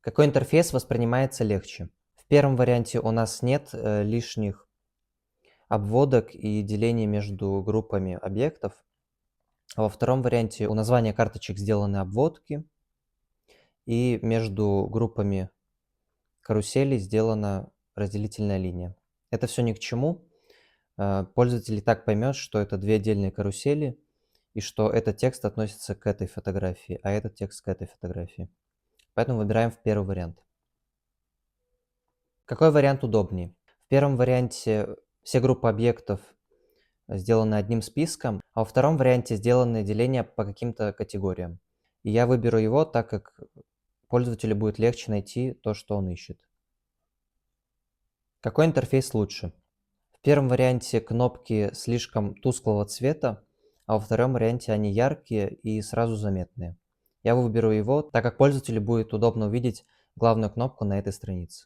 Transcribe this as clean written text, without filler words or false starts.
Какой интерфейс воспринимается легче? В первом варианте у нас нет лишних обводок и деления между группами объектов, а во втором варианте у названия карточек сделаны обводки, и между группами каруселей сделана разделительная линия. Это все ни к чему. Пользователь и так поймет, что это две отдельные карусели, и что этот текст относится к этой фотографии, а этот текст к этой фотографии. Поэтому выбираем в первый вариант. Какой вариант удобнее? В первом варианте все группы объектов сделаны одним списком, а во втором варианте сделаны деления по каким-то категориям. И я выберу его, так как пользователю будет легче найти то, что он ищет. Какой интерфейс лучше? В первом варианте кнопки слишком тусклого цвета, а во втором варианте они яркие и сразу заметные. Я выберу его, так как пользователю будет удобно увидеть главную кнопку на этой странице.